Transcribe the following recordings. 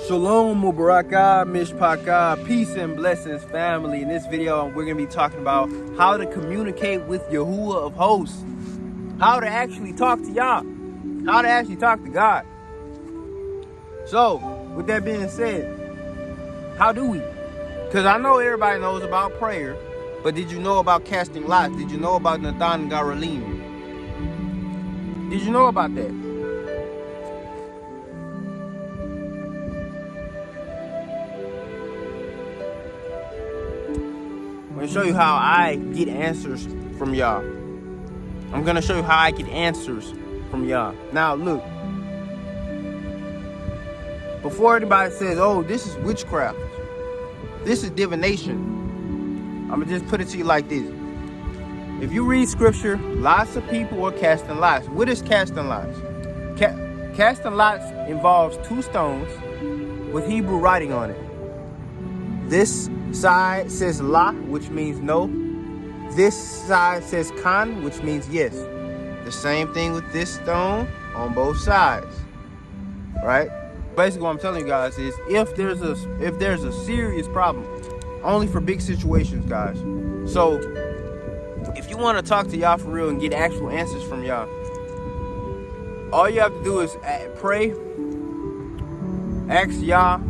Shalom Mubarakah, Mishpakah, peace and blessings, family. In this video, we're going to be talking about how to communicate with Yahuwah of hosts, how to actually talk to Yah, how to actually talk to God. So, with that being said, how do we? Because I know everybody knows about prayer, but did you know about casting lots? Did you know about Nathan and Garalim? Did you know about that? I'm going to show you how I get answers from Yah. I'm going to show you how I get answers from Yah. Now, look. Before anybody says, oh, this is witchcraft, this is divination, I'm going to just put it to you like this. If you read scripture, lots of people are casting lots. What is casting lots? Casting lots involves two stones with Hebrew writing on it. This side says la, which means no. This side says kan, which means yes. The same thing with this stone on both sides, right? Basically, what I'm telling you guys is, if there's a serious problem, only for big situations, guys. So, if you want to talk to Yah for real and get actual answers from Yah, all you have to do is pray, ask Yah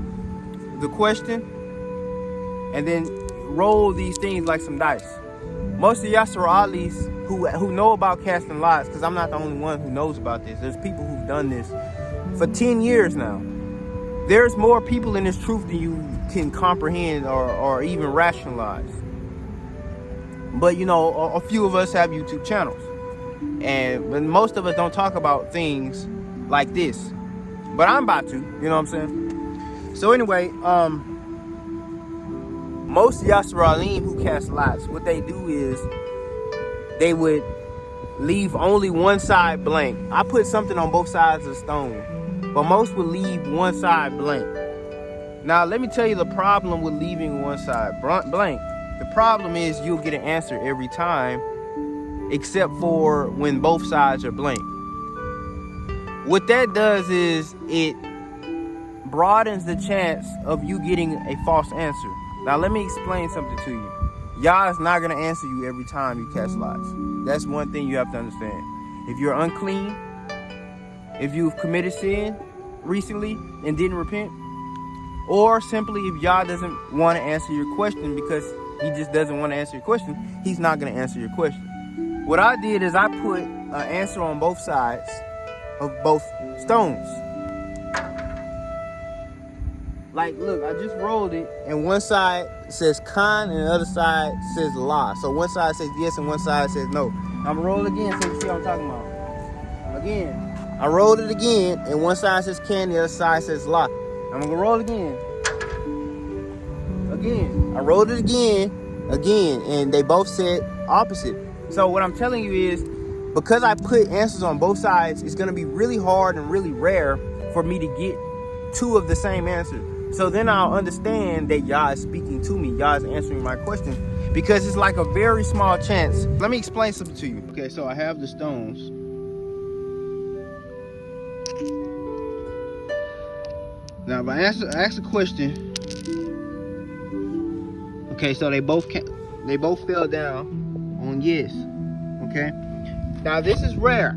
the question, and then roll these things like some dice. Most of Yasser Alis who know about casting lots, because I'm not the only one who knows about this. There's people who've done this for 10 years now. There's more people in this truth than you can comprehend or even rationalize. But, you know, a few of us have YouTube channels. But most of us don't talk about things like this. But I'm about to, you know what I'm saying? So anyway, most Yasraelim who cast lots, what they do is they would leave only one side blank. I put something on both sides of the stone, but most would leave one side blank. Now, let me tell you the problem with leaving one side blank. The problem is you'll get an answer every time, except for when both sides are blank. What that does is it broadens the chance of you getting a false answer. Now, let me explain something to you. Yah is not going to answer you every time you cast lots. That's one thing you have to understand. If you're unclean, if you've committed sin recently and didn't repent, or simply if Yah doesn't want to answer your question because he just doesn't want to answer your question, he's not going to answer your question. What I did is I put an answer on both sides of both stones. Like, look, I just rolled it, and one side says Khan, and the other side says La. So one side says yes, and one side says no. I'm going to roll it again so you see what I'm talking about. Again, I rolled it again, and one side says Can, the other side says La. I'm going to roll it again. Again, I rolled it again, and they both said opposite. So what I'm telling you is, because I put answers on both sides, it's going to be really hard and really rare for me to get two of the same answer. So then I'll understand that Yah is speaking to me. Yah is answering my question, because it's like a very small chance. Let me explain something to you. Okay, so I have the stones. Now, if I ask a question, okay, so they both fell down on yes. Okay. Now this is rare.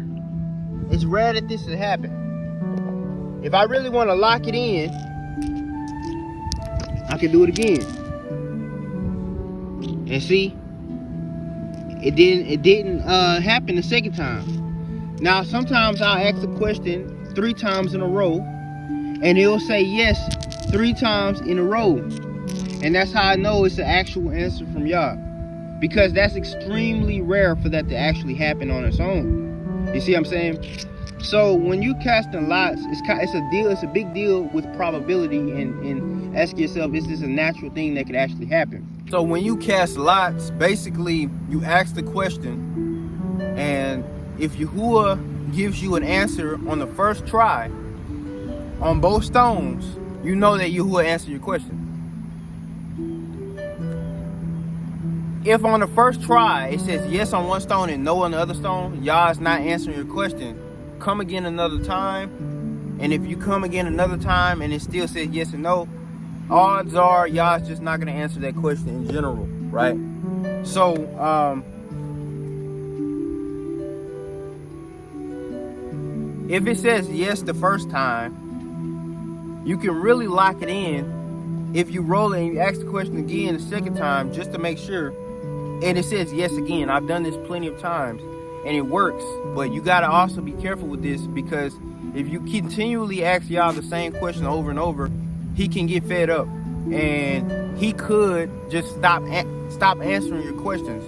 It's rare that this has happened. If I really want to lock it in, I can do it again. And see, it didn't happen the second time. Now sometimes I'll ask a question 3 times in a row, and it'll say yes 3 times in a row. And that's how I know it's an actual answer from Yah. Because that's extremely rare for that to actually happen on its own. You see what I'm saying? So when you casting lots, it's a big deal with probability, and ask yourself, is this a natural thing that could actually happen? So when you cast lots, basically you ask the question, and if Yahuwah gives you an answer on the first try on both stones, you know that Yahuwah answered your question. If on the first try it says yes on one stone and no on the other stone, Yah is not answering your question. Come again another time, And if you come again another time and it still says yes or no, odds are y'all just not gonna answer that question in general, right? So if it says yes the first time, you can really lock it in if you roll it and you ask the question again the second time just to make sure, and it says yes again. I've done this plenty of times and it works, but you got to also be careful with this, because if you continually ask y'all the same question over and over, he can get fed up and he could just stop answering your questions,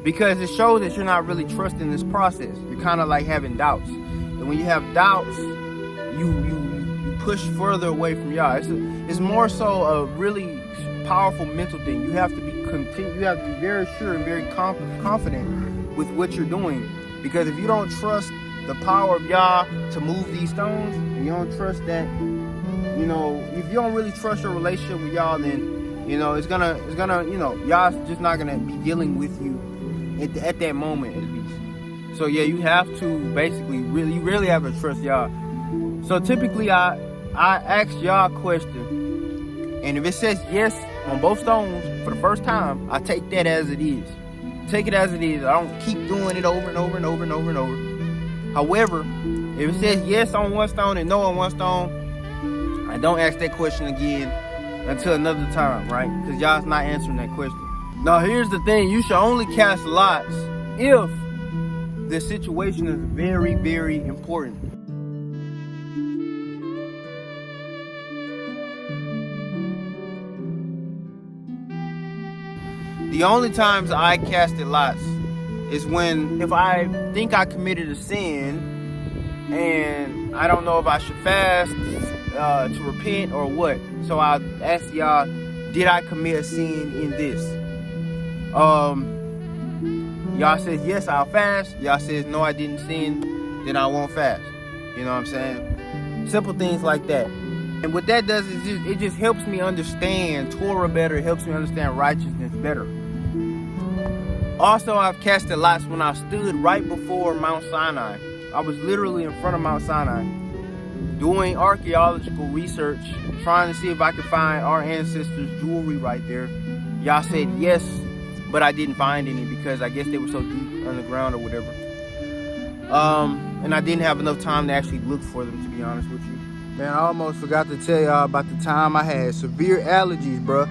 because it shows that you're not really trusting this process. You're kind of like having doubts, and when you have doubts, you push further away from y'all. It's more so a really powerful mental thing. You have to be very sure and very confident with what you're doing, because if you don't trust the power of Yah to move these stones, and you don't trust that, you know, if you don't really trust your relationship with Yah, then, you know, it's gonna, you know, Yah's just not gonna be dealing with you at that moment, at least. So yeah, you have to basically you really have to trust Yah. So typically I ask Yah a question, and if it says yes on both stones for the first time, I take that as it is. Take it as it is. I don't keep doing it over and over and over and over and over. However, if it says yes on one stone and no on one stone, I don't ask that question again until another time, right? Because y'all's not answering that question. Now, here's the thing. You should only cast lots if the situation is very, very important. The only times I casted lots is if I think I committed a sin and I don't know if I should fast to repent or what. So I ask y'all, did I commit a sin in this? Y'all says yes, I'll fast. Y'all says no, I didn't sin, then I won't fast. You know what I'm saying? Simple things like that. And what that does is it just helps me understand Torah better. It helps me understand righteousness better. Also, I've casted lots when I stood right before Mount Sinai. I was literally in front of Mount Sinai doing archaeological research, trying to see if I could find our ancestors' jewelry right there. Y'all said yes, but I didn't find any because I guess they were so deep underground or whatever. And I didn't have enough time to actually look for them, to be honest with you. Man, I almost forgot to tell y'all about the time I had severe allergies, bruh.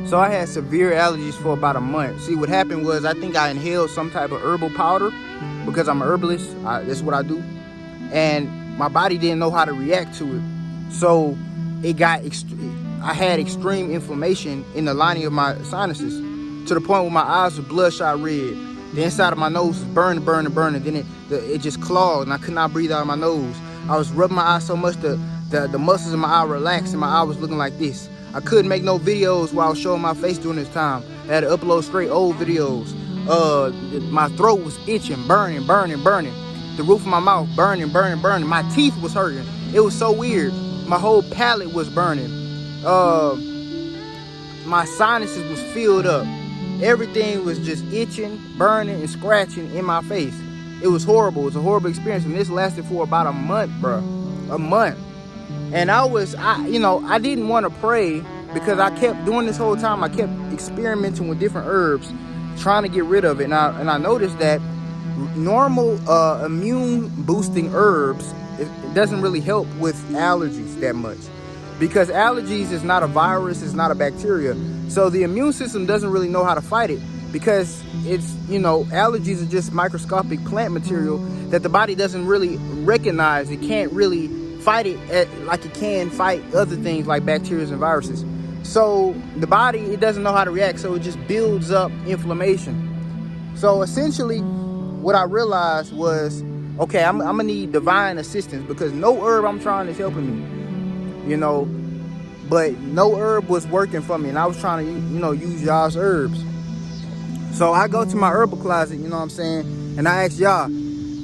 So I had severe allergies for about a month. See, what happened was I think I inhaled some type of herbal powder because I'm a herbalist. That's what I do. And my body didn't know how to react to it. So I had extreme inflammation in the lining of my sinuses to the point where my eyes were bloodshot red. The inside of my nose was burning. Then it just clogged and I could not breathe out of my nose. I was rubbing my eyes so much the muscles in my eye relaxed and my eye was looking like this. I couldn't make no videos while I was showing my face during this time. I had to upload straight old videos. My throat was itching, burning. The roof of my mouth burning. My teeth was hurting. It was so weird. My whole palate was burning. My sinuses was filled up. Everything was just itching, burning, and scratching in my face. It was horrible. It was a horrible experience, and this lasted for about a month, bro. A month. And I didn't want to pray because I kept doing this whole time. I kept experimenting with different herbs, trying to get rid of it. And I noticed that normal immune boosting herbs, it doesn't really help with allergies that much, because allergies is not a virus, it's not a bacteria. So the immune system doesn't really know how to fight it, because it's, allergies are just microscopic plant material that the body doesn't really recognize. It can't really fight it like it can fight other things like bacteria and viruses. So the body, it doesn't know how to react, so it just builds up inflammation. So essentially what I realized was, okay, I'm gonna need divine assistance, because no herb I'm trying is helping me, but no herb was working for me, and I was trying to use Yah's herbs. So I go to my herbal closet, and I ask Yah,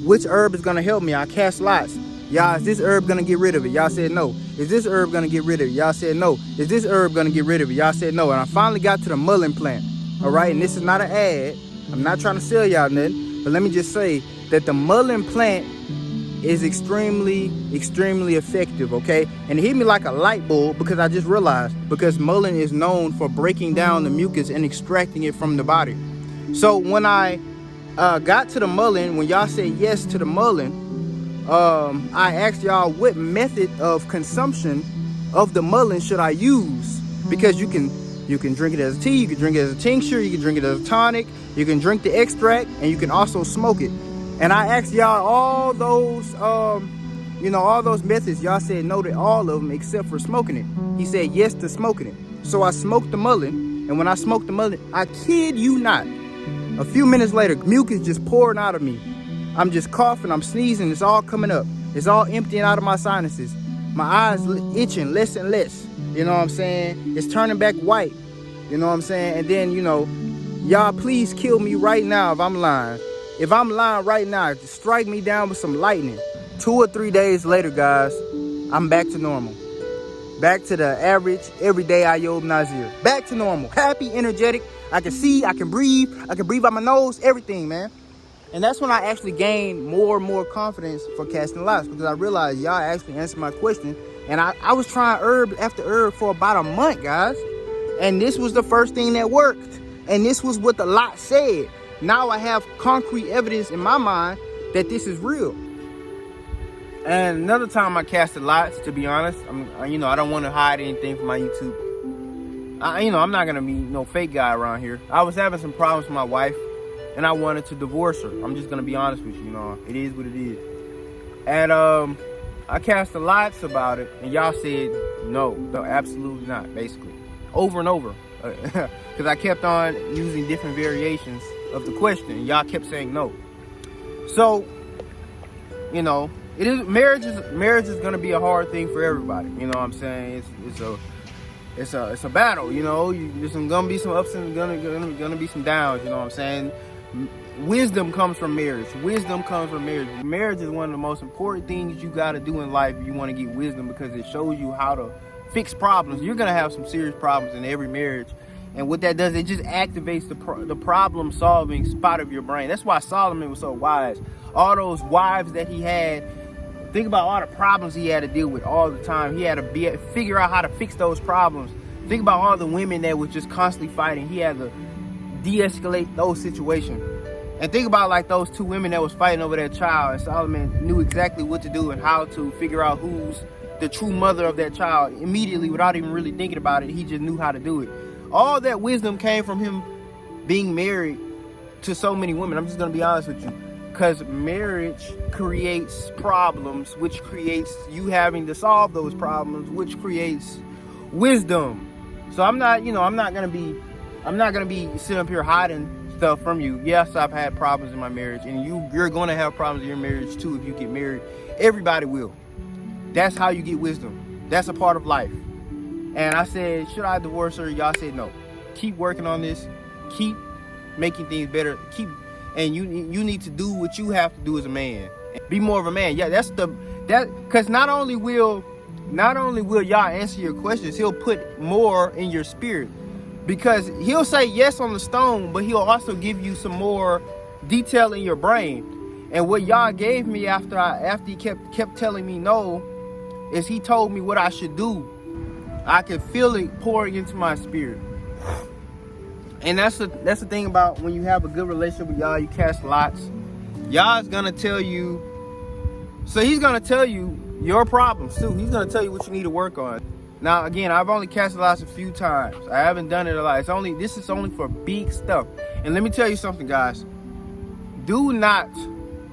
which herb is gonna help me? I cast lots. Y'all, is this herb gonna get rid of it? Y'all said no. Is this herb gonna get rid of it? Y'all said no. Is this herb gonna get rid of it? Y'all said no. And I finally got to the mullein plant. All right, and this is not an ad. I'm not trying to sell y'all nothing, but let me just say that the mullein plant is extremely effective, okay? And it hit me like a light bulb, because I just realized, because mullein is known for breaking down the mucus and extracting it from the body. So when I got to the mullein, when y'all said yes to the mullein, I asked y'all what method of consumption of the mullein should I use, because you can drink it as a tea, you can drink it as a tincture, you can drink it as a tonic, you can drink the extract, and you can also smoke it. And I asked y'all all those, all those methods. Y'all said no to all of them except for smoking it. He said yes to smoking it. So I smoked the mullein, and when I smoked the mullein, I kid you not, a few minutes later, mucus just pouring out of me. I'm just coughing, I'm sneezing, it's all coming up. It's all emptying out of my sinuses. My eyes itching less and less. You know what I'm saying? It's turning back white. You know what I'm saying? And then, y'all please kill me right now if I'm lying. If I'm lying right now, just strike me down with some lightning. 2 or 3 days later, guys, I'm back to normal. Back to the average, everyday Ayub Nazir. Back to normal. Happy, energetic. I can see, I can breathe out my nose, everything, man. And that's when I actually gained more and more confidence for casting lots, because I realized y'all actually answered my question. And I was trying herb after herb for about a month, guys. And this was the first thing that worked. And this was what the lot said. Now I have concrete evidence in my mind that this is real. And another time I casted lots, to be honest, I don't want to hide anything from my YouTube. I'm not gonna be no fake guy around here. I was having some problems with my wife, and I wanted to divorce her. I'm just gonna be honest with you. It is what it is. And I cast the lots about it, and y'all said no, absolutely not, basically, over and over, because I kept on using different variations of the question, and y'all kept saying no. So, it is marriage is gonna be a hard thing for everybody. You know what I'm saying? It's a battle. There's gonna be some ups and gonna be some downs. You know what I'm saying? Wisdom comes from marriage. Marriage is one of the most important things you got to do in life if you want to get wisdom, because it shows you how to fix problems. You're gonna have some serious problems in every marriage. And what that does, it just activates the problem-solving spot of your brain. That's why Solomon was so wise. All those wives that he had, think about all the problems he had to deal with all the time. He had to figure out how to fix those problems. Think about all the women that were just constantly fighting. He had to de-escalate those situations. And think about like those 2 women that was fighting over their child. And Solomon knew exactly what to do and how to figure out who's the true mother of that child immediately without even really thinking about it. He just knew how to do it. All that wisdom came from him being married to so many women. I'm just going to be honest with you. Because marriage creates problems, which creates you having to solve those problems, which creates wisdom. So I'm not going to be sitting up here hiding stuff from you. Yes, I've had problems in my marriage, and you're going to have problems in your marriage too if you get married. Everybody will. That's how you get wisdom. That's a part of life. And I said, should I divorce her? Y'all said no. Keep working on this. Keep making things better. And you need to do what you have to do as a man. Be more of a man. Yeah, because not only will y'all answer your questions, he'll put more in your spirit. Because he'll say yes on the stone, but he'll also give you some more detail in your brain. And what y'all gave me after he kept telling me no, is he told me what I should do. I could feel it pouring into my spirit. And that's the thing about when you have a good relationship with y'all, you cast lots. Y'all's gonna tell you. So he's gonna tell you your problems too. He's gonna tell you what you need to work on. Now again, I've only cast lots a few times. I haven't done it a lot. This is only for big stuff. And let me tell you something, guys. Do not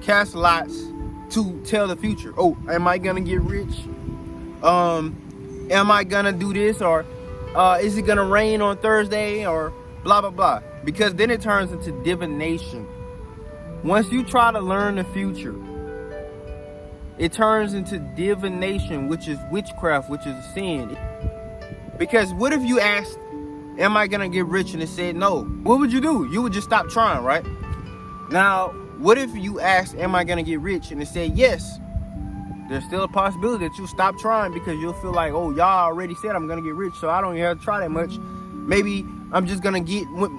cast lots to tell the future. Oh, am I gonna get rich? Am I gonna do this, or is it gonna rain on Thursday, or blah blah blah? Because then it turns into divination. Once you try to learn the future, it turns into divination, which is witchcraft, which is a sin. Because what if you asked, am I gonna get rich, and it said no? What would you do? You would just stop trying, right? Now, what if you asked, am I gonna get rich, and it said yes? There's still a possibility that you'll stop trying, because you'll feel like, oh, y'all already said I'm gonna get rich, so I don't even have to try that much. Maybe I'm just gonna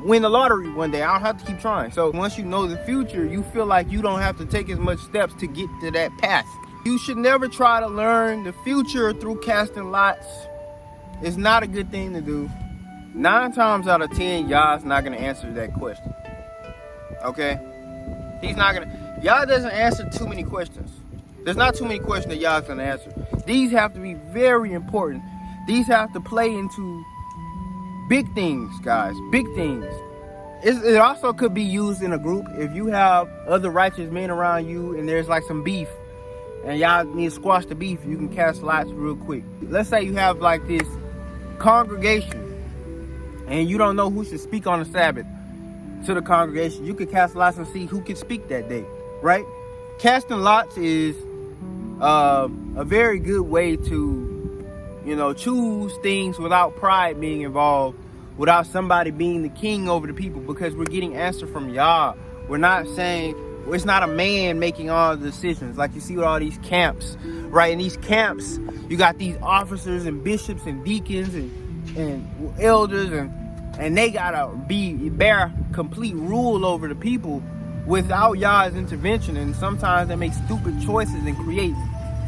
win the lottery one day. I don't have to keep trying. So once you know the future, you feel like you don't have to take as much steps to get to that path. You should never try to learn the future through casting lots. It's not a good thing to do. 9 times out of 10, Yah's not going to answer that question. Okay? He's not going to. Yah doesn't answer too many questions. There's not too many questions that Yah's going to answer. These have to be very important. These have to play into big things, guys. Big things. It also could be used in a group. If you have other righteous men around you and there's like some beef and y'all need to squash the beef, you can cast lots real quick. Let's say you have like this congregation and you don't know who should speak on the Sabbath to the congregation. You could cast lots and see who can speak that day, right? Casting lots is a very good way to, choose things without pride being involved, without somebody being the king over the people, because we're getting answer from Yah. We're not saying, it's not a man making all the decisions like you see with all these camps, right? In these camps, you got these officers and bishops and deacons and elders, and they gotta bear complete rule over the people without Yah's intervention. And sometimes they make stupid choices and create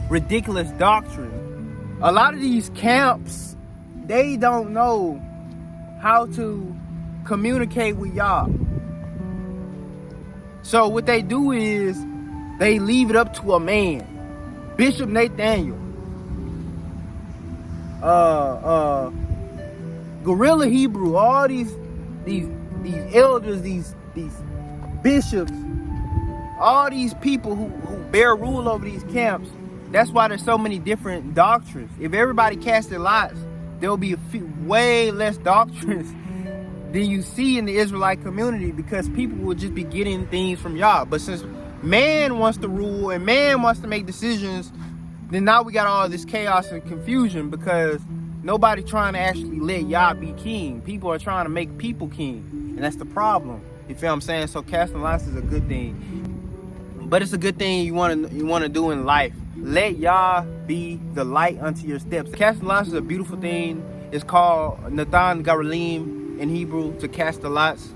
ridiculous doctrine. A lot of these camps, they don't know how to communicate with Yah. So what they do is they leave it up to a man, Bishop Nathaniel, Gorilla Hebrew, all these elders, these bishops, all these people who bear rule over these camps. That's why there's so many different doctrines. If everybody casted lots, there'll be way less doctrines than you see in the Israelite community, because people will just be getting things from Yah. But since man wants to rule and man wants to make decisions, then now we got all this chaos and confusion, because nobody trying to actually let Yah be king. People are trying to make people king, and that's the problem. You feel what I'm saying? So casting lots is a good thing, but it's a good thing you want to do in life. Let Yah be the light unto your steps. Casting lots is a beautiful thing. It's called Nathan Garalim in Hebrew, to cast the lots.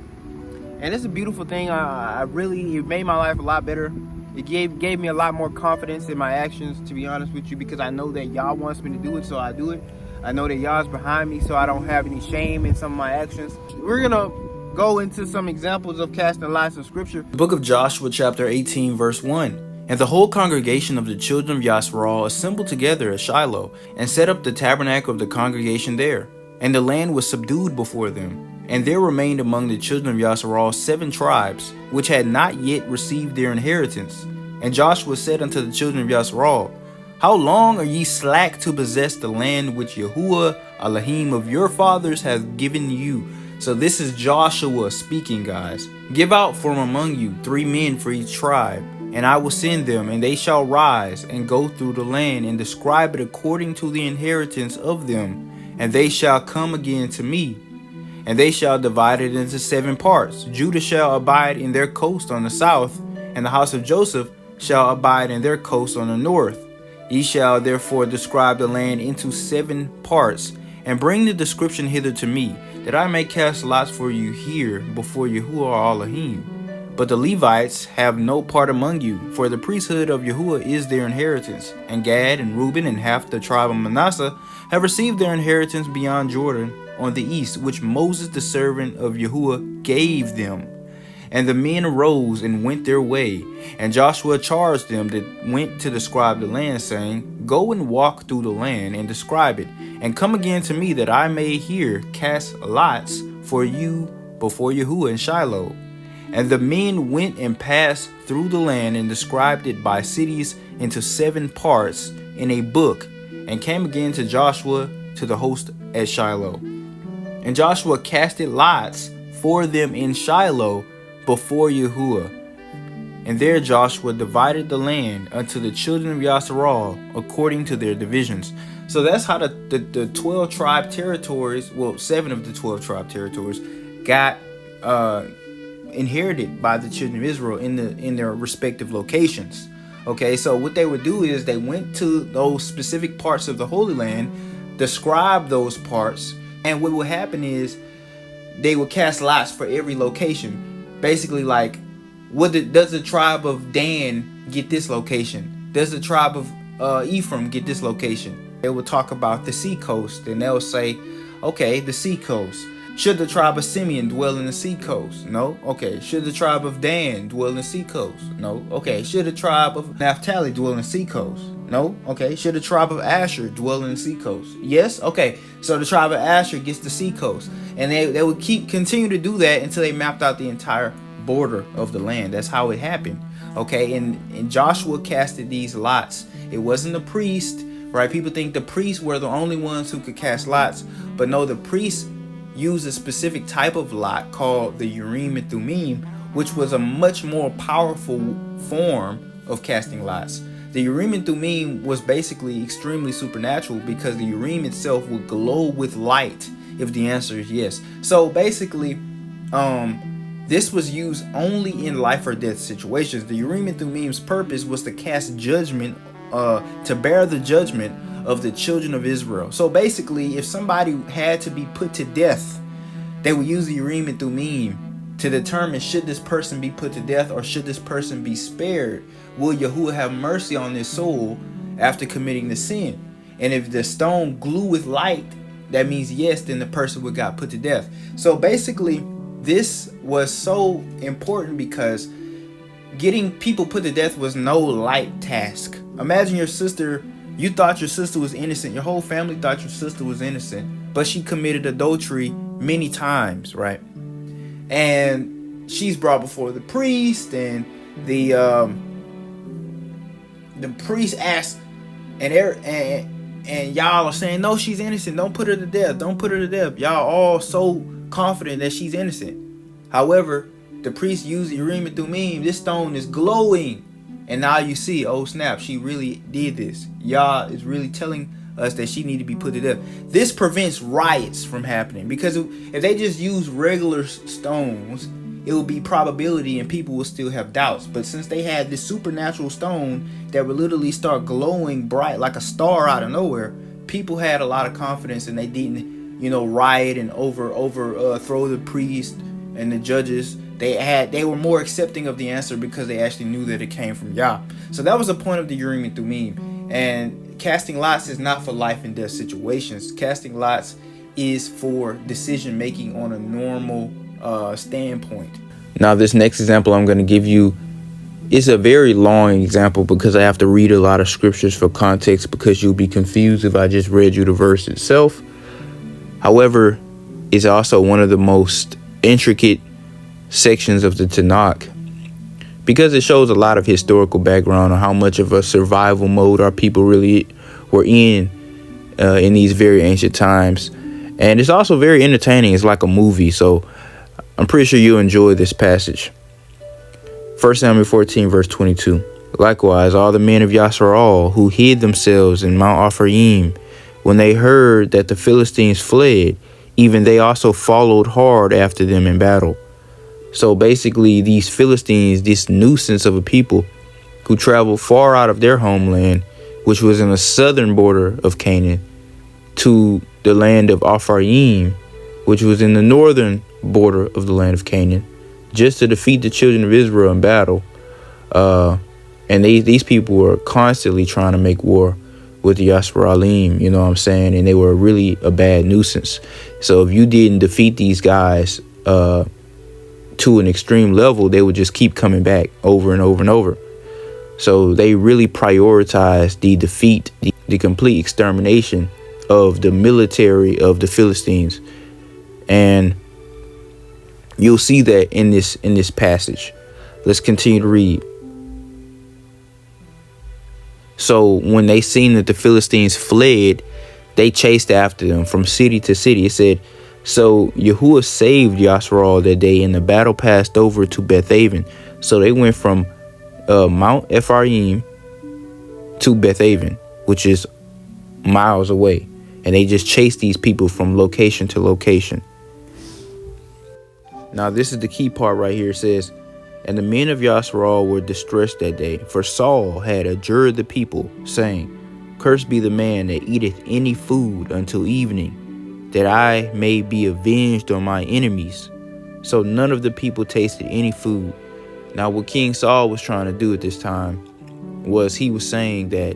And it's a beautiful thing. It made my life a lot better. It gave me a lot more confidence in my actions, to be honest with you, because I know that Yah wants me to do it, so I do it. I know that Yah's behind me, so I don't have any shame in some of my actions. We're gonna go into some examples of casting lots in scripture. The book of Joshua chapter 18 verse 1. And the whole congregation of the children of Yasharal assembled together at Shiloh, and set up the tabernacle of the congregation there. And the land was subdued before them. And there remained among the children of Yasharal 7 tribes, which had not yet received their inheritance. And Joshua said unto the children of Yasharal, How long are ye slack to possess the land which Yahuwah Elohim of your fathers hath given you? So this is Joshua speaking, guys. Give out from among you 3 men for each tribe, and I will send them, and they shall rise and go through the land and describe it according to the inheritance of them. And they shall come again to me, and they shall divide it into 7 parts. Judah shall abide in their coast on the south, and the house of Joseph shall abide in their coast on the north. Ye shall therefore describe the land into 7 parts, and bring the description hither to me, that I may cast lots for you here before Yahuwah Elohim. But the Levites have no part among you, for the priesthood of Yahuwah is their inheritance. And Gad and Reuben and half the tribe of Manasseh have received their inheritance beyond Jordan on the east, which Moses the servant of Yahuwah gave them. And the men arose and went their way, and Joshua charged them that went to describe the land, saying, Go and walk through the land and describe it, and come again to me, that I may here cast lots for you before Yahuwah in Shiloh. And the men went and passed through the land and described it by cities into 7 parts in a book, and came again to Joshua to the host at Shiloh. And Joshua casted lots for them in Shiloh before Yahuwah. And there Joshua divided the land unto the children of Yasharal according to their divisions. So that's how the 12 tribe territories, well, 7 of the 12 tribe territories got inherited by the children of Israel in their respective locations. Okay, so what they would do is they went to those specific parts of the Holy Land, describe those parts, and what would happen is they would cast lots for every location. Basically, like, does the tribe of Dan get this location? does the tribe of Ephraim get this location? They will talk about the sea coast, and they'll say, okay, the sea coast. Should the tribe of Simeon dwell in the sea coast? No. Okay. Should the tribe of Dan dwell in the sea coast? No. Okay. Should the tribe of Naphtali dwell in the sea coast? No. Okay. Should the tribe of Asher dwell in the sea coast? Yes. Okay. So the tribe of Asher gets the sea coast, and they would continue to do that until they mapped out the entire border of the land. That's how it happened. Okay. And Joshua casted these lots. It wasn't the priest, right? People think the priests were the only ones who could cast lots, but no, the priests used a specific type of lot called the Urim and Thummim, which was a much more powerful form of casting lots. The Urim and Thummim was basically extremely supernatural because the Urim itself would glow with light if the answer is yes. So basically, this was used only in life or death situations. The Urim and Thummim's purpose was to cast judgment, to bear the judgment of the children of Israel. So basically, if somebody had to be put to death, they would use the Urim and Thummim to determine should this person be put to death or should this person be spared. Will Yahuwah have mercy on this soul after committing the sin? And if the stone glue with light, that means yes, then the person would got put to death. So basically, this was so important because getting people put to death was no light task. Imagine your sister. You thought your sister was innocent. Your whole family thought your sister was innocent, but she committed adultery many times, right? And she's brought before the priest, and the priest asked, and y'all are saying, no, she's innocent. Don't put her to death. Don't put her to death. Y'all all so confident that she's innocent. However, the priest used Urim and Thummim. This stone is glowing. And now you see, oh snap, she really did this. Yah is really telling us that she needed to be put to death. This prevents riots from happening, because if they just use regular stones, it will be probability and people will still have doubts. But since they had this supernatural stone that would literally start glowing bright like a star out of nowhere, people had a lot of confidence, and they didn't, riot and overthrow the priest and the judges. They were more accepting of the answer because they actually knew that it came from Yah. So that was the point of the Urim and Thummim. And casting lots is not for life and death situations. Casting lots is for decision making on a normal standpoint. Now, this next example I'm going to give you is a very long example because I have to read a lot of scriptures for context, because you'll be confused if I just read you the verse itself. However, it's also one of the most intricate sections of the Tanakh, because it shows a lot of historical background on how much of a survival mode our people really were in these very ancient times. And it's also very entertaining. It's like a movie, so I'm pretty sure you'll enjoy this passage. 1 Samuel 14 verse 22. Likewise, all the men of Yasharal who hid themselves in Mount Ephraim, when they heard that the Philistines fled, even they also followed hard after them in battle. So basically, these Philistines, this nuisance of a people who traveled far out of their homeland, which was in the southern border of Canaan, to the land of Ephraim, which was in the northern border of the land of Canaan, just to defeat the children of Israel in battle. And these people were constantly trying to make war with the Yasraelim, you know what I'm saying? And they were really a bad nuisance. So if you didn't defeat these guys to an extreme level, they would just keep coming back over and over and over. So they really prioritized the defeat, the complete extermination of the military of the Philistines. And you'll see that in this passage. Let's continue to read. So when they seen that the Philistines fled, they chased after them from city to city. It said, so Yahuwah saved Yasharal that day, and the battle passed over to Bethaven. So they went from Mount Ephraim to Bethaven, which is miles away. And they just chased these people from location to location. Now, this is the key part right here. It says, and the men of Yasharal were distressed that day, for Saul had adjured the people, saying, cursed be the man that eateth any food until evening, that I may be avenged on my enemies. So none of the people tasted any food. Now, what King Saul was trying to do at this time was he was saying that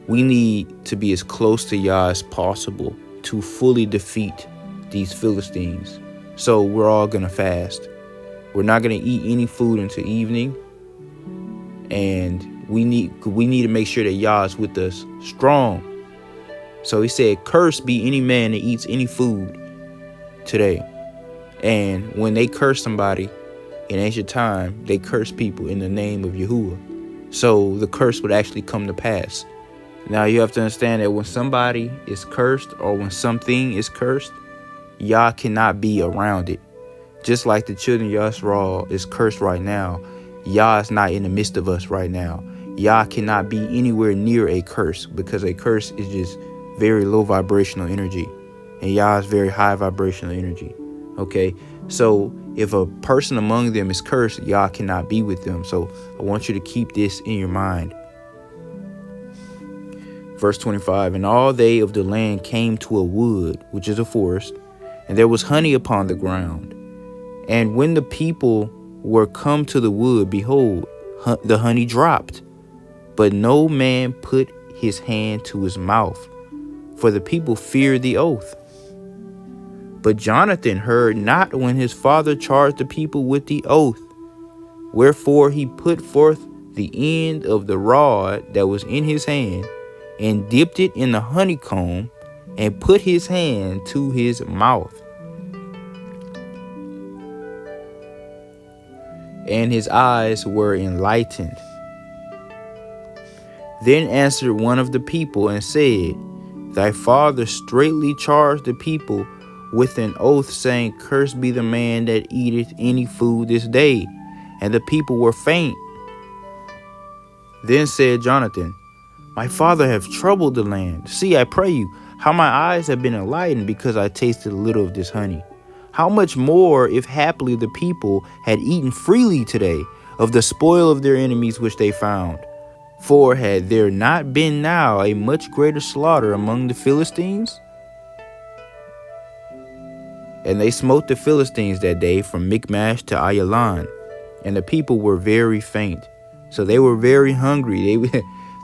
we need to be as close to Yah as possible to fully defeat these Philistines. So we're all going to fast. We're not going to eat any food until evening. And we need to make sure that Yah is with us strong. So he said, cursed be any man that eats any food today. And when they curse somebody in ancient time, they curse people in the name of Yahuwah. So the curse would actually come to pass. Now you have to understand that when somebody is cursed or when something is cursed, Yah cannot be around it. Just like the children of Yasharal is cursed right now, Yah is not in the midst of us right now. Yah cannot be anywhere near a curse, because a curse is just very low vibrational energy. And Yah is very high vibrational energy. Okay, so if a person among them is cursed, Yah cannot be with them. So I want you to keep this in your mind. Verse 25, and all they of the land came to a wood, which is a forest, and there was honey upon the ground. And when the people were come to the wood, behold, the honey dropped. But no man put his hand to his mouth, for the people feared the oath. But Jonathan heard not when his father charged the people with the oath. Wherefore he put forth the end of the rod that was in his hand, and dipped it in the honeycomb, and put his hand to his mouth. And his eyes were enlightened. Then answered one of the people and said, thy father straitly charged the people with an oath, saying, cursed be the man that eateth any food this day. And the people were faint. Then said Jonathan, my father hath troubled the land. See, I pray you, how my eyes have been enlightened, because I tasted a little of this honey. How much more if haply the people had eaten freely today of the spoil of their enemies which they found? For had there not been now a much greater slaughter among the Philistines? And they smote the Philistines that day from Michmash to Ayalan, and the people were very faint. So they were very hungry.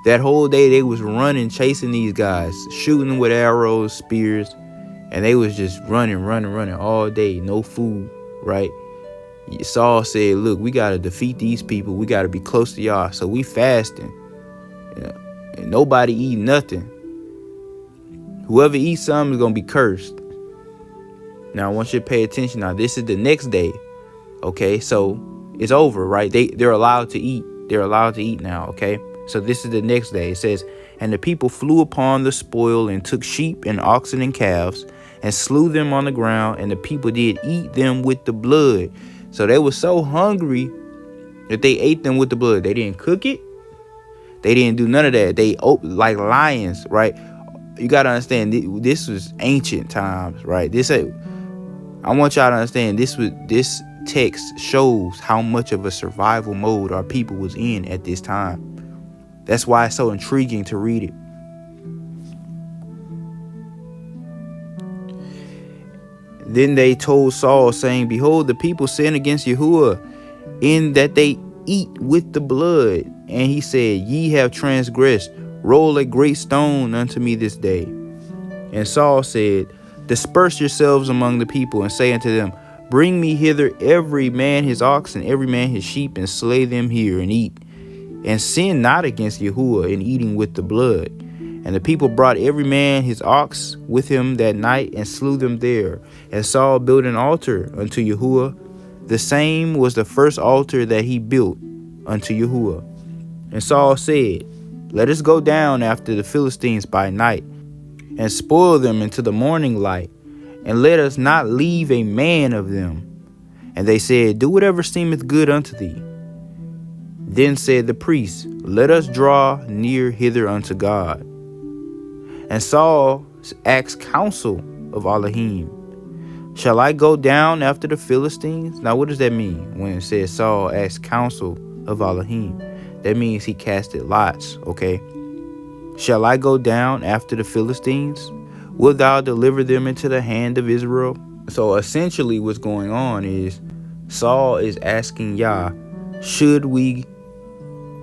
That whole day they was running, chasing these guys, shooting them with arrows, spears, and they was just running all day, no food, right? Saul said, look, we got to defeat these people. We got to be close to Yah. So we fasting. And nobody eat nothing. Whoever eats something is going to be cursed. Now, I want you to pay attention. Now, this is the next day. Okay, so it's over, right? They're allowed to eat. They're allowed to eat now, okay? So this is the next day. It says, and the people flew upon the spoil and took sheep and oxen and calves and slew them on the ground. And the people did eat them with the blood. So they were so hungry that they ate them with the blood. They didn't cook it. They didn't do none of that. They like lions, right? You got to understand, this was ancient times, right? I want y'all to understand, this text shows how much of a survival mode our people was in at this time. That's why it's so intriguing to read it. Then they told Saul, saying, behold, the people sin against Yahuwah, in that they eat with the blood. And he said, ye have transgressed. Roll a great stone unto me this day. And Saul said, disperse yourselves among the people, and say unto them, bring me hither every man his ox and every man his sheep, and slay them here and eat. And sin not against Yahuwah in eating with the blood. And the people brought every man his ox with him that night, and slew them there. And Saul built an altar unto Yahuwah. The same was the first altar that he built unto Yahuwah. And Saul said, let us go down after the Philistines by night, and spoil them into the morning light, and let us not leave a man of them. And they said, do whatever seemeth good unto thee. Then said the priest, let us draw near hither unto God. And Saul asked counsel of Elohim, shall I go down after the Philistines? Now, what does that mean when it says Saul asked counsel of Elohim? That means he casted lots, okay? Shall I go down after the Philistines? Wilt thou deliver them into the hand of Israel? So essentially what's going on is Saul is asking Yah, should we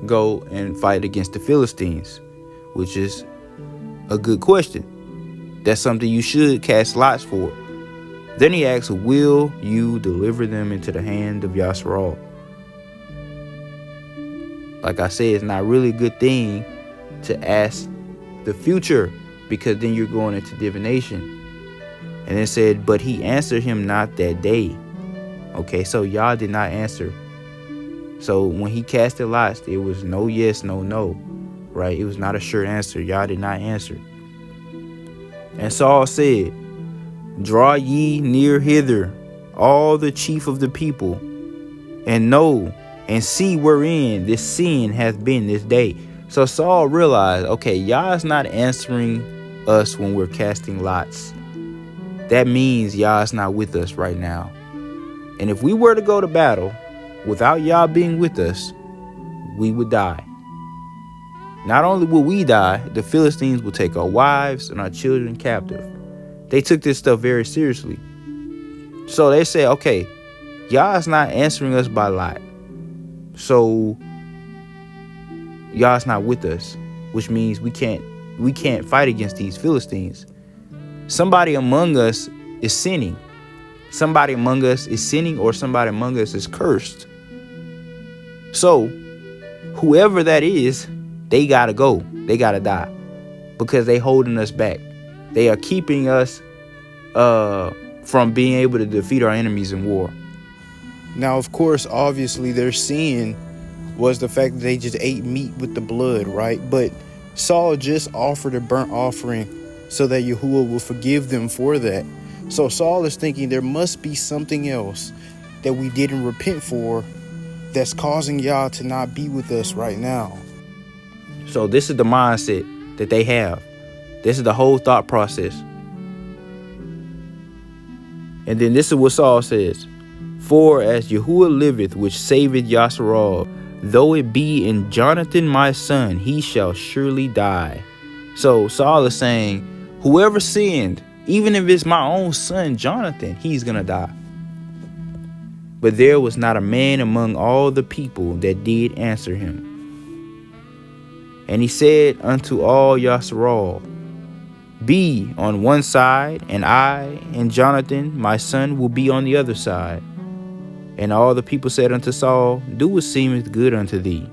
go and fight against the Philistines? Which is a good question. That's something you should cast lots for. Then he asks, will you deliver them into the hand of Yasharal? Like I said, it's not really a good thing to ask the future, because then you're going into divination. And it said, but he answered him not that day. Okay, so Yah did not answer. So when he casted lots, it was no yes, no no, right? It was not a sure answer. Yah did not answer. And Saul said, draw ye near hither, all the chief of the people, and know and see wherein this sin hath been this day. So Saul realized, okay, Yah is not answering us when we're casting lots. That means Yah is not with us right now. And if we were to go to battle without Yah being with us, we would die. Not only will we die, the Philistines will take our wives and our children captive. They took this stuff very seriously. So they said, okay, Yah is not answering us by lot. So Yah's not with us, which means we can't fight against these Philistines. Somebody among us is sinning. Somebody among us is sinning, or somebody among us is cursed. So whoever that is, they gotta go. They gotta die, because they holding us back. They are keeping us from being able to defeat our enemies in war. Now, of course, obviously, their sin was the fact that they just ate meat with the blood, right? But Saul just offered a burnt offering so that Yahuwah will forgive them for that. So Saul is thinking there must be something else that we didn't repent for that's causing Yah to not be with us right now. So this is the mindset that they have. This is the whole thought process. And then this is what Saul says. For as Yahuwah liveth, which saveth Yasharal, though it be in Jonathan my son, he shall surely die. So Saul is saying, whoever sinned, even if it's my own son Jonathan, he's gonna die. But there was not a man among all the people that did answer him. And he said unto all Yasharal, be on one side, and I and Jonathan my son will be on the other side. And all the people said unto Saul, do what seemeth good unto thee.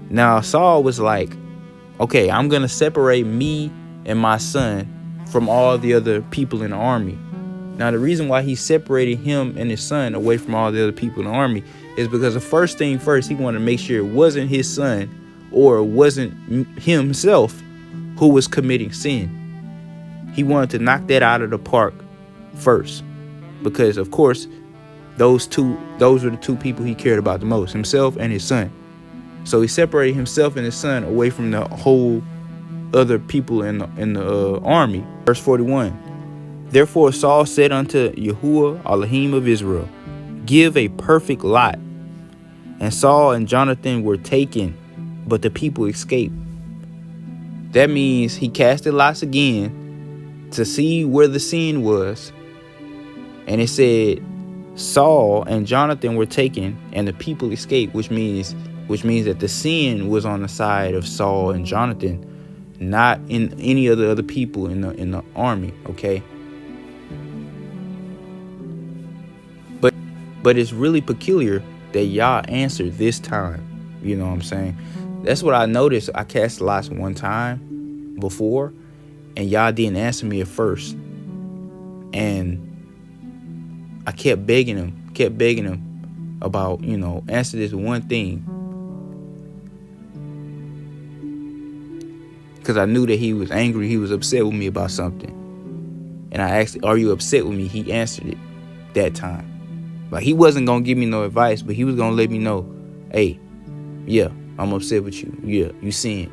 Now Saul was like, okay, I'm going to separate me and my son from all the other people in the army. Now the reason why he separated him and his son away from all the other people in the army is because the first thing first, he wanted to make sure it wasn't his son, or it wasn't himself who was committing sin. He wanted to knock that out of the park first. Because, of course, those were the two people he cared about the most, himself and his son. So he separated himself and his son away from the whole other people in the army. Verse 41. Therefore Saul said unto Yahuwah, Elohim of Israel, give a perfect lot. And Saul and Jonathan were taken, but the people escaped. That means he casted lots again to see where the sin was. And it said Saul and Jonathan were taken and the people escaped, which means that the sin was on the side of Saul and Jonathan, not in any of the other people in the army, okay? But it's really peculiar that Yah answered this time. You know what I'm saying? That's what I noticed. I cast lots one time before, and Yah didn't answer me at first. And I kept begging him about, answer this one thing. Because I knew that he was angry. He was upset with me about something. And I asked, are you upset with me? He answered it that time. Like, he wasn't going to give me no advice, but he was going to let me know, hey, yeah, I'm upset with you. Yeah, you sin.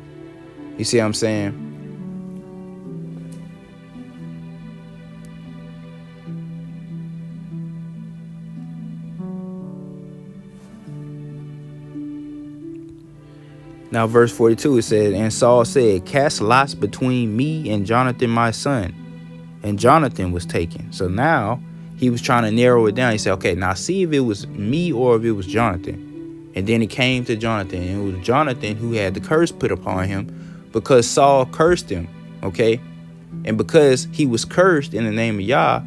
You see what I'm saying? Now, verse 42, it says, and Saul said, cast lots between me and Jonathan my son. And Jonathan was taken. So now he was trying to narrow it down. He said, okay, now see if it was me or if it was Jonathan. And then it came to Jonathan, and it was Jonathan who had the curse put upon him because Saul cursed him, okay? And because he was cursed in the name of Yah,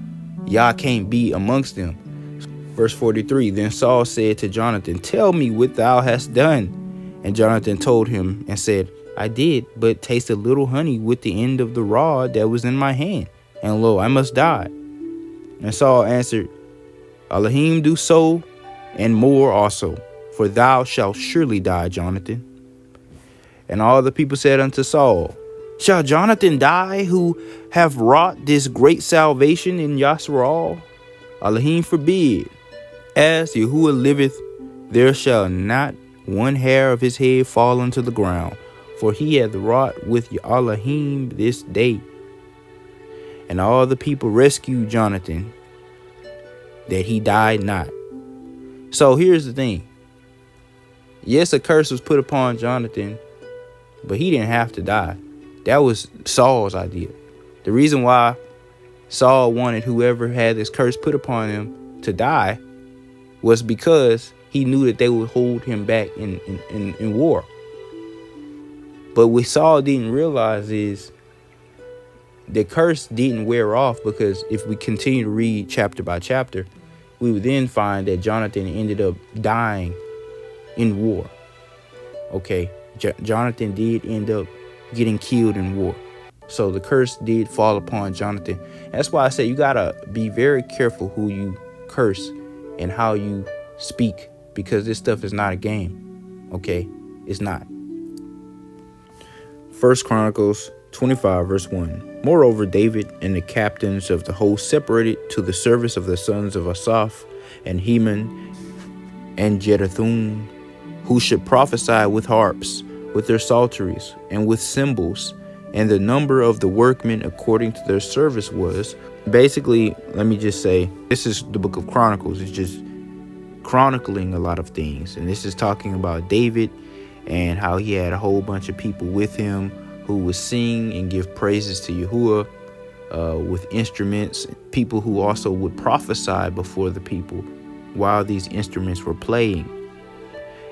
Yah can't be amongst them. Verse 43, then Saul said to Jonathan, tell me what thou hast done. And Jonathan told him and said, I did but taste a little honey with the end of the rod that was in my hand, and lo, I must die. And Saul answered, Elohim do so, and more also, for thou shalt surely die, Jonathan. And all the people said unto Saul, shall Jonathan die, who have wrought this great salvation in Yasharal? Elohim forbid. As Yahuwah liveth, there shall not one hair of his head fall unto the ground, for he hath wrought with Elohim this day. And all the people rescued Jonathan, that he died not. So here's the thing. Yes, a curse was put upon Jonathan, but he didn't have to die. That was Saul's idea. The reason why Saul wanted whoever had this curse put upon him to die was because he knew that they would hold him back in war. But what Saul didn't realize is the curse didn't wear off, because if we continue to read chapter by chapter, we would then find that Jonathan ended up dying in war. Okay, Jonathan did end up getting killed in war. So the curse did fall upon Jonathan. That's why I say you gotta be very careful who you curse and how you speak, because this stuff is not a game. Okay, it's not. 1 Chronicles 25 verse 1. Moreover, David and the captains of the host separated to the service of the sons of Asaph and Heman and Jeduthun, who should prophesy with harps, with their psalteries, and with cymbals. And the number of the workmen according to their service was, basically, let me just say, this is the book of Chronicles. It's just chronicling a lot of things. And this is talking about David and how he had a whole bunch of people with him who would sing and give praises to Yahuwah with instruments. People who also would prophesy before the people while these instruments were playing.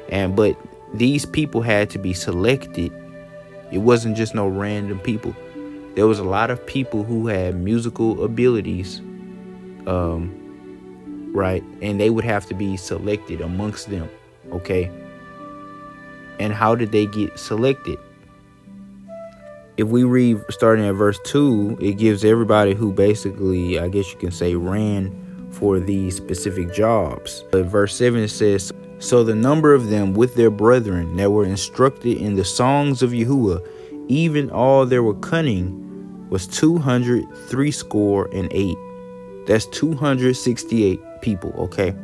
But these people had to be selected. It wasn't just no random people. There was a lot of people who had musical abilities, right? And they would have to be selected amongst them, okay? And how did they get selected? If we read starting at verse 2, it gives everybody who basically, I guess you can say, ran for these specific jobs. But verse 7, it says, so the number of them with their brethren that were instructed in the songs of Yahuwah, even all there were cunning, was 268. That's 268 people, okay?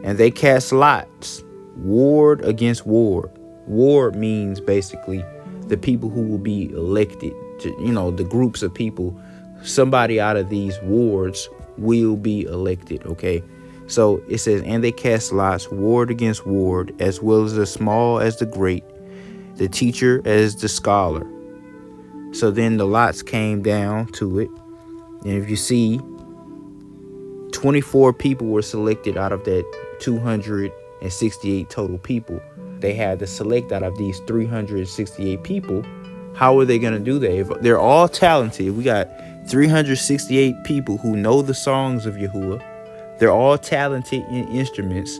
And they cast lots, ward against ward. Ward means basically the people who will be elected, to, the groups of people. Somebody out of these wards will be elected, okay? So it says, and they cast lots, ward against ward, as well as the small as the great, the teacher as the scholar. So then the lots came down to it. And if you see, 24 people were selected out of that 268 total people. They had to select out of these 368 people. How are they going to do that? If they're all talented, we got 368 people who know the songs of Yahuwah. They're all talented in instruments,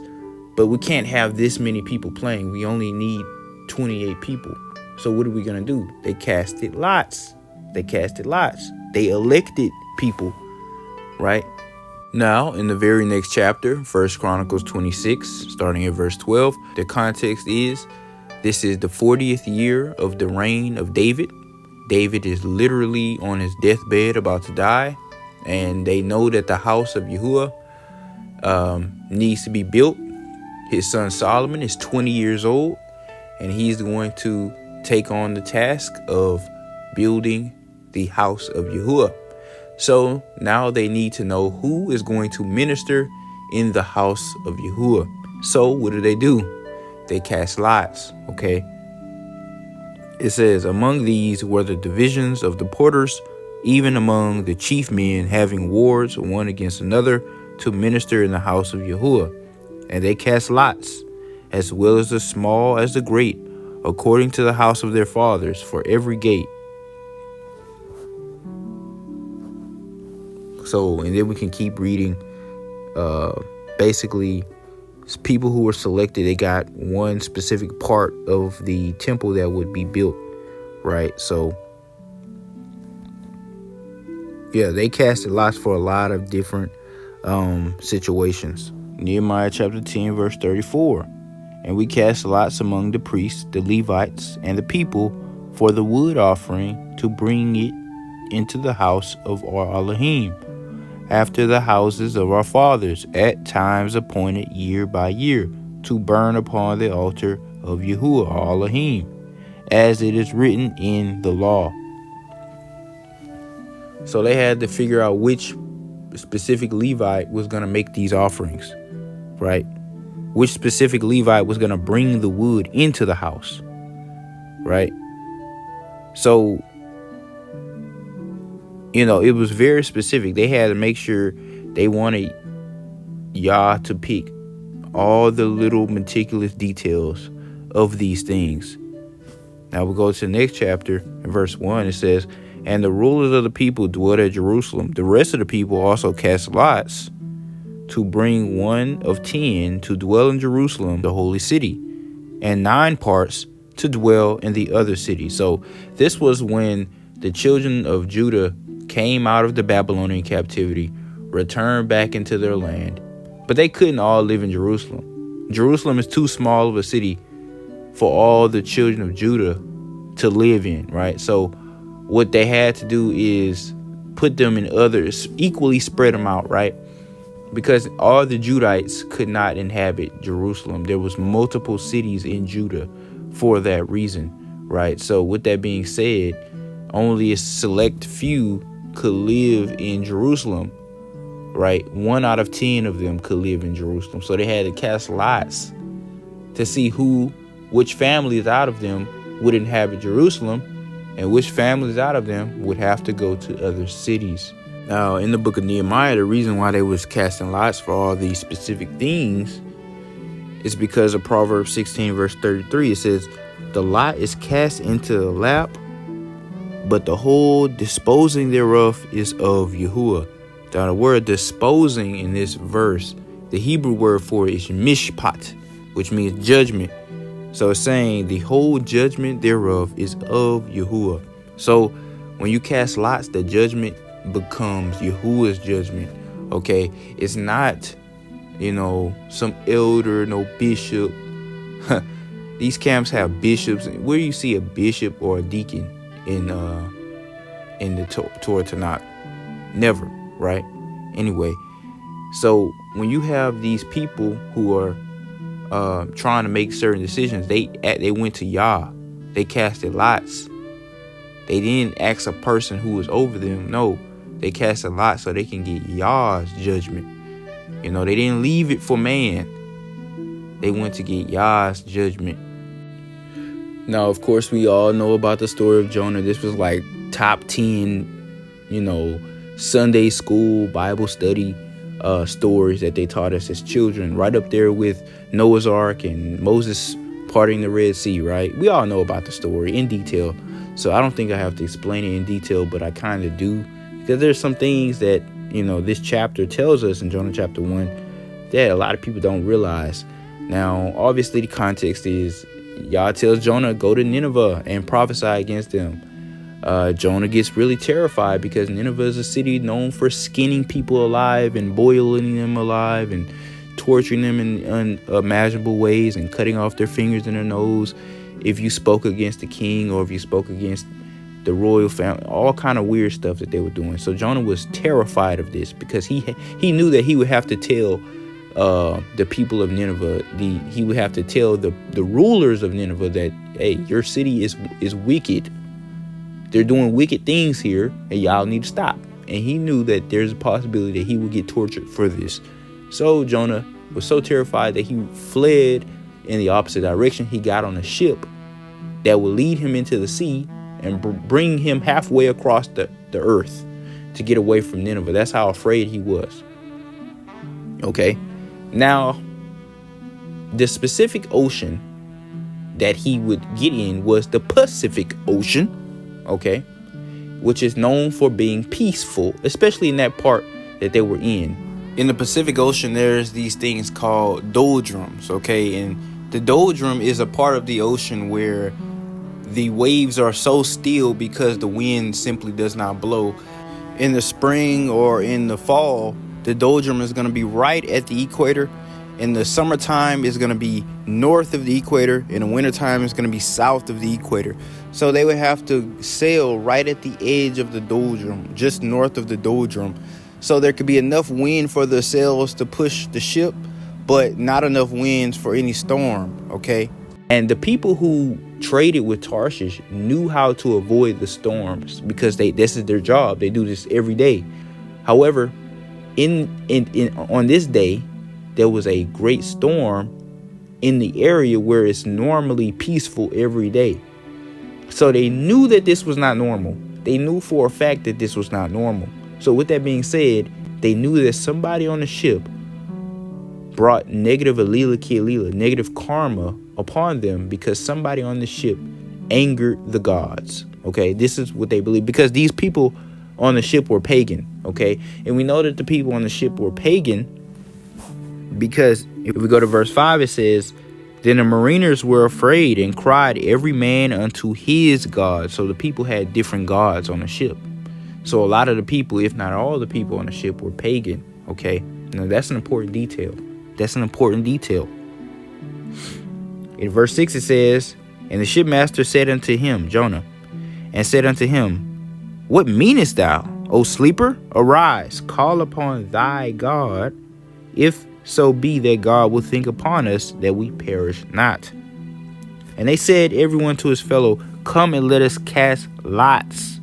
but we can't have this many people playing. We only need 28 people. So what are we going to do? They casted lots. They elected people, right? Now, in the very next chapter, 1 Chronicles 26, starting at verse 12, the context is, this is the 40th year of the reign of David. David is literally on his deathbed about to die, and they know that the house of Yahuwah needs to be built. His son Solomon is 20 years old, and he's going to take on the task of building the house of Yahuwah. So now they need to know who is going to minister in the house of Yahuwah. So what do? They cast lots, okay? It says, among these were the divisions of the porters, even among the chief men, having wards one against another to minister in the house of Yahuwah. And they cast lots. as well as the small as the great, according to the house of their fathers, for every gate. So, and then we can keep reading. Basically, people who were selected, they got one specific part of the temple that would be built, right? So, yeah, they casted lots for a lot of different situations. Nehemiah chapter 10, verse 34. And we cast lots among the priests, the Levites, and the people for the wood offering to bring it into the house of our Elohim, after the houses of our fathers, at times appointed year by year, to burn upon the altar of Yahuwah our Elohim, as it is written in the law. So they had to figure out which specific Levite was going to make these offerings, right? Which specific Levite was going to bring the wood into the house, right? So, it was very specific. They had to make sure they wanted Yah to pick all the little meticulous details of these things. Now we'll go to the next chapter. In verse 1, it says, and the rulers of the people dwelt at Jerusalem. The rest of the people also cast lots to bring 1 of 10 to dwell in Jerusalem, the holy city, and 9 parts to dwell in the other cities. So this was when the children of Judah came out of the Babylonian captivity, returned back into their land, but they couldn't all live in Jerusalem. Jerusalem is too small of a city for all the children of Judah to live in, right? So what they had to do is put them in others, equally spread them out, right? Because all the Judites could not inhabit Jerusalem. There was multiple cities in Judah for that reason, right? So with that being said, only a select few could live in Jerusalem, right? 1 out of 10 of them could live in Jerusalem. So they had to cast lots to see which families out of them would inhabit Jerusalem and which families out of them would have to go to other cities. Now, in the book of Nehemiah, the reason why they was casting lots for all these specific things is because of Proverbs 16, verse 33. It says, the lot is cast into the lap, but the whole disposing thereof is of Yahuwah. Now, the word disposing in this verse, the Hebrew word for it is mishpat, which means judgment. So it's saying the whole judgment thereof is of Yahuwah. So when you cast lots, the judgment becomes Yahuwah's judgment. Okay, it's not, some elder, no bishop. These camps have bishops. Where do you see a bishop or a deacon in the Torah Tanakh? Never, right? Anyway, so when you have these people who are trying to make certain decisions, they went to Yah. They casted lots. They didn't ask a person who was over them. No, they cast a lot so they can get Yah's judgment. They didn't leave it for man. They went to get Yah's judgment. Now, of course, we all know about the story of Jonah. This was like top 10, Sunday school Bible study stories that they taught us as children, right up there with Noah's Ark and Moses parting the Red Sea, right? We all know about the story in detail. So I don't think I have to explain it in detail, but I kind of do, because there's some things that, this chapter tells us in Jonah chapter 1 that a lot of people don't realize. Now, obviously, the context is Yah tells Jonah, go to Nineveh and prophesy against them. Jonah gets really terrified because Nineveh is a city known for skinning people alive and boiling them alive and torturing them in unimaginable ways and cutting off their fingers and their nose if you spoke against the king or if you spoke against the royal family, all kind of weird stuff that they were doing. So Jonah was terrified of this because he knew that he would have to tell the people of Nineveh, he would have to tell the rulers of Nineveh that, hey, your city is wicked. They're doing wicked things here and y'all need to stop. And he knew that there's a possibility that he would get tortured for this. So Jonah was so terrified that he fled in the opposite direction. He got on a ship that would lead him into the sea and bring him halfway across the earth to get away from Nineveh. That's how afraid he was. Okay. Now, the specific ocean that he would get in was the Pacific Ocean, okay, which is known for being peaceful, especially in that part that they were in. In the Pacific Ocean, there's these things called doldrums, okay, and the doldrum is a part of the ocean where the waves are so still because the wind simply does not blow. In the spring or in the fall, the doldrum is going to be right at the equator. In the summertime, it's going to be north of the equator. In the wintertime, it's going to be south of the equator. So they would have to sail right at the edge of the doldrum, just north of the doldrum. So there could be enough wind for the sails to push the ship, but not enough winds for any storm, okay? And the people who traded with Tarshish knew how to avoid the storms because this is their job. They do this every day. However, on this day, there was a great storm in the area where it's normally peaceful every day. So they knew that this was not normal. They knew for a fact that this was not normal. So with that being said, they knew that somebody on the ship brought negative alila kialila, negative karma upon them because somebody on the ship angered the gods. Okay, this is what they believe because these people on the ship were pagan. Okay, and we know that the people on the ship were pagan because if we go to verse 5, it says, "Then the mariners were afraid and cried every man unto his god." So the people had different gods on the ship. So a lot of the people, if not all the people on the ship, were pagan. Okay, now that's an important detail. That's an important detail. In verse 6 it says, "And the shipmaster said unto him," Jonah, "and said unto him, What meanest thou, O sleeper? Arise, call upon thy God, if so be that God will think upon us that we perish not. And they said everyone to his fellow, Come and let us cast lots."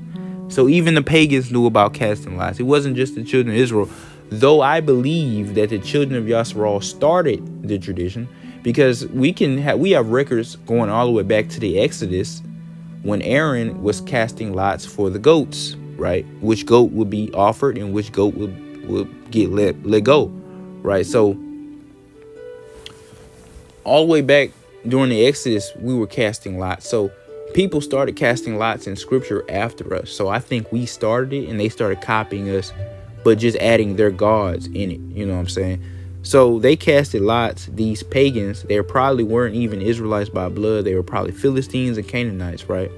So even the pagans knew about casting lots. It wasn't just the children of Israel. Though I believe that the children of Yasharal started the tradition, because we have records going all the way back to the Exodus when Aaron was casting lots for the goats, right? Which goat would be offered and which goat would get let go, right? So all the way back during the Exodus, we were casting lots. So people started casting lots in scripture after us. So I think we started it and they started copying us, but just adding their gods in it. You know what I'm saying? So they casted lots. These pagans, they probably weren't even Israelites by blood. They were probably Philistines and Canaanites, right?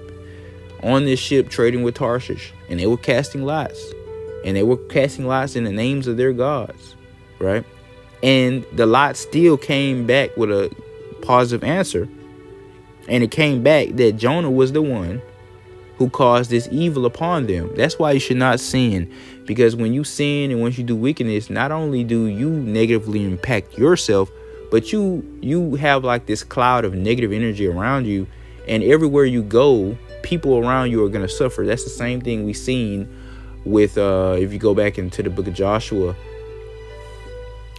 On this ship trading with Tarshish. And they were casting lots. And they were casting lots in the names of their gods, right? And the lot still came back with a positive answer. And it came back that Jonah was the one who caused this evil upon them. That's why you should not sin. Because when you sin and once you do wickedness, not only do you negatively impact yourself, but you have like this cloud of negative energy around you. And everywhere you go, people around you are going to suffer. That's the same thing we seen with, if you go back into the book of Joshua,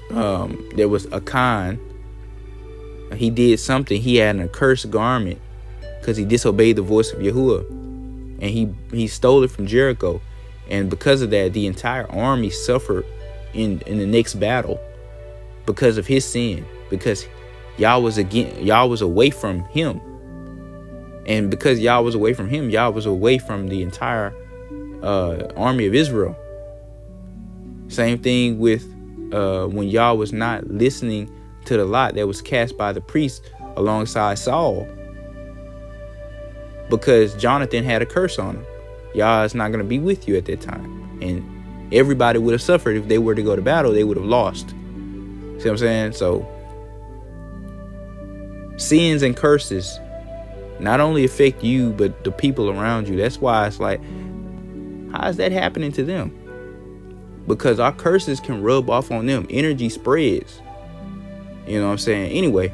there was Achan. He did something. He had an accursed garment because he disobeyed the voice of Yahuwah. And he stole it from Jericho. And because of that, the entire army suffered in the next battle because of his sin. Because Yah was away from him. And because Yah was away from him, Yah was away from the entire army of Israel. Same thing with when Yah was not listening to the lot that was cast by the priest alongside Saul. Because Jonathan had a curse on him. Yah is not going to be with you at that time. And everybody would have suffered if they were to go to battle. They would have lost. See what I'm saying? So sins and curses not only affect you, but the people around you. That's why it's like, how is that happening to them? Because our curses can rub off on them. Energy spreads. You know what I'm saying? Anyway,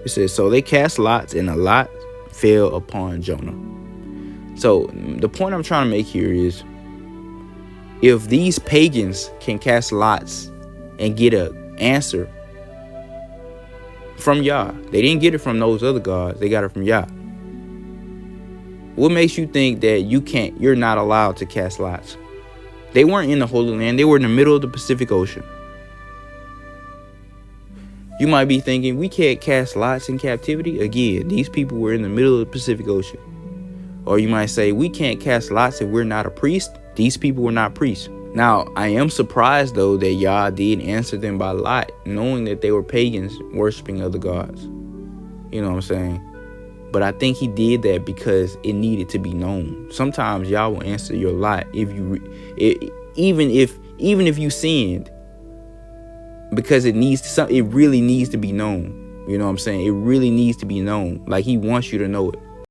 it says, so they cast lots and a lot fell upon Jonah. So the point I'm trying to make here is, if these pagans can cast lots and get an answer from Yah, they didn't get it from those other gods, they got it from Yah. What makes you think that you're not allowed to cast lots? They weren't in the Holy Land. They were in the middle of the Pacific Ocean. You might be thinking, we can't cast lots in captivity. Again, these people were in the middle of the Pacific Ocean. Or you might say, we can't cast lots if we're not a priest. These people were not priests. Now, I am surprised, though, that Yah did answer them by lot, knowing that they were pagans worshiping other gods. You know what I'm saying? But I think he did that because it needed to be known. Sometimes Yah will answer your lot if you, even if you sinned, because it really needs to be known. You know what I'm saying? It really needs to be known. Like, he wants you to know it.